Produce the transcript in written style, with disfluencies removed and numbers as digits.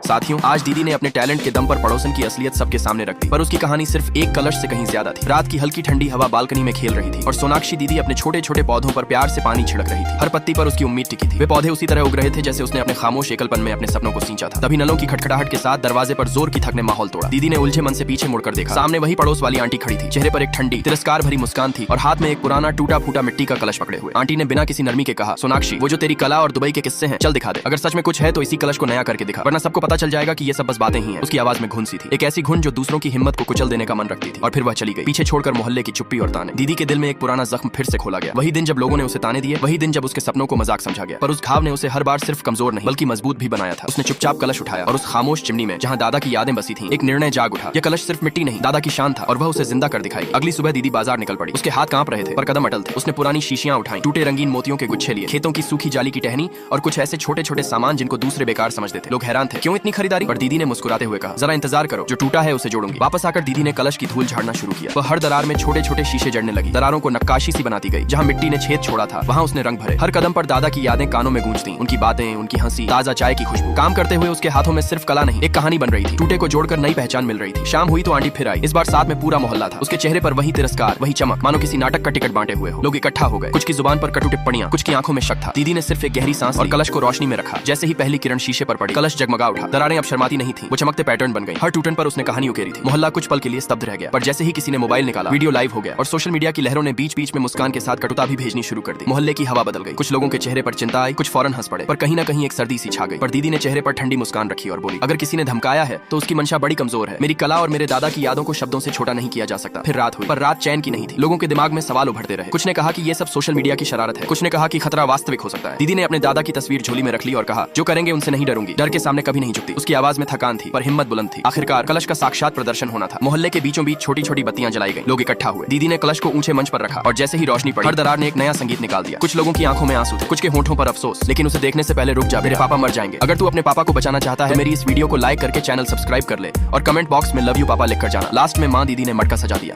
साथियों, आज दीदी ने अपने टैलेंट के दम पर पड़ोसन की असलियत सबके सामने रख दी, पर उसकी कहानी सिर्फ एक कलश से कहीं ज्यादा थी। रात की हल्की ठंडी हवा बालकनी में खेल रही थी और सोनाक्षी दीदी अपने छोटे छोटे पौधों पर प्यार से पानी छिड़क रही थी। हर पत्ती पर उसकी उम्मीद टिकी थी। वे पौधे उसी तरह उग रहे थे जैसे उसने अपने खामोश एकलपन में अपने सपनों को सींचा था। तभी नलों की खटखटाहट के साथ दरवाजे पर जोर की थक ने माहौल तोड़ा। दीदी ने उलझे मन से पीछे मुड़कर देखा। सामने वही पड़ोस वाली आंटी खड़ी थी। चेहरे पर एक ठंडी तिरस्कार भरी मुस्कान थी और हाथ में एक पुराना टूटा फूटा मिट्टी का कलश पकड़े हुए। आंटी ने बिना किसी नरमी के कहा, सोनाक्षी, वो जो तेरी कला और दुबई के किस्से हैं, चल दिखा दे। अगर सच में कुछ है तो इसी कलश को नया करके दिखा, वरना सबको पता चल जाएगा कि ये सब बस बातें ही हैं। उसकी आवाज में घुन सी थी, एक ऐसी घुन जो दूसरों की हिम्मत को कुचल देने का मन रखती थी। और फिर वह चली गई, पीछे छोड़कर मोहल्ले की चुप्पी और ताने। दीदी के दिल में एक पुराना जख्म फिर से खोला गया। वही दिन जब लोगों ने उसे ताने दिए, वही दिन जब उसके सपनों को मजाक समझा गया। पर उस घाव ने उसे हर बार सिर्फ कमजोर नहीं बल्कि मजबूत भी बनाया था। उसने चुपचाप कलश उठाया और उस खामोश चिमनी में जहाँ दादा की यादें बसी थी, एक निर्णय जाग उठा। यह कलश सिर्फ मिट्टी नहीं, दादा की शान था और वह उसे जिंदा कर दिखाई। अगली सुबह दीदी बाजार निकल पड़ी। उसके हाथ कांप रहे थे पर कदम अटल थे। उसने पुरानी शीशियां उठाई, टूटे रंगीन मोतियों के गुच्छे लिए, खेतों की सूखी जाली की टहनी और कुछ ऐसे छोटे छोटे सामान जिनको दूसरे बेकार समझते थे। लोग हैरान थे, क्यों इतनी खरीदारी? पर दीदी ने मुस्कुराते हुए कहा, जरा इंतजार करो, जो टूटा है उसे जोड़ूंगी। वापस आकर दीदी ने कलश की धूल झाड़ना शुरू किया। वह हर दरार में छोटे छोटे शीशे जड़ने लगी। दरारों को नक्काशी सी बनाती गई। जहाँ मिट्टी ने छेद छोड़ा था वहाँ उसने रंग भरे। हर कदम पर दादा की यादें कानों में गूंजती, उनकी बातें, उनकी हंसी, ताजा चाय की खुशबू। काम करते हुए उसके हाथों में सिर्फ कला नहीं, एक कहानी बन रही थी। टूटे को जोड़कर नई पहचान मिल रही थी। शाम हुई तो आंटी फिर आई। इस बार साथ में पूरा मोहल्ला था। उसके चेहरे पर वही तिरस्कार, वही चमक, मानो किसी नाटक का टिकट बांटे हुए हो। लोग इकट्ठा हो गए। कुछ की जुबान पर कटु टिप्पणियां, कुछ की आंखों में शक था। दीदी ने सिर्फ एक गहरी सांस और कलश को रोशनी में रखा। जैसे ही पहली किरण शीशे पर पड़ी, कलश जगमगा उठा। दरारें अब शर्माती नहीं थी, वो चमकते पैटर्न बन गई। हर टूटन पर उसने कहानी उकेरी थी। मोहल्ला कुछ पल के लिए स्तब्ध रह गया, पर जैसे ही किसी ने मोबाइल निकाला, वीडियो लाइव हो गया और सोशल मीडिया की लहरों ने बीच बीच में मुस्कान के साथ कटुता भी भेजनी शुरू कर दी। मोहल्ले की हवा बदल गई। कुछ लोगों के चेहरे पर चिंता आई, कुछ फौरन हंस पड़े, पर कहीं ना कहीं एक सर्दी सी छा गई। पर दीदी ने चेहरे पर ठंडी मुस्कान रखी और बोली, अगर किसी ने धमकाया है तो उसकी मंशा बड़ी कमजोर है। मेरी कला और मेरे दादा की यादों को शब्दों से छोटा नहीं किया जा सकता। फिर रात हुई, पर रात चैन की नहीं थी। लोगों के दिमाग में सवाल उभरते रहे। कुछ ने कहा कि ये सब सोशल मीडिया की शरारत है, कुछ ने कहा कि खतरा वास्तविक हो सकता है। दीदी ने अपने दादा की तस्वीर झोली में रख ली और कहा, जो करेंगे उनसे नहीं डरूंगी, डर के सामने कभी नहीं झुकती। उसकी आवाज में थकान थी पर हिम्मत बुलंद थी। आखिरकार कलश का साक्षात प्रदर्शन होना था। मोहल्ले के बीचों बीच छोटी छोटी बत्तियां जलाई गई। लोग इकट्ठा हुए। दीदी ने कलश को ऊंचे मंच पर रखा और जैसे ही रोशनी पड़ी, हर दरार ने एक नया संगीत निकाल दिया। कुछ लोगों की आंखों में आंसू थे, कुछ के होंठों पर अफसोस। लेकिन उसे देखने से पहले रुक जा, मेरे पापा मर जाएंगे। अगर तू अपने पापा को बचाना चाहता है, मेरी इस वीडियो को लाइक करके चैनल सब्सक्राइब कर ले और कमेंट बॉक्स में लव यू पापा लिखकर जाना। लास्ट में माँ दीदी ने मटका सजा दिया।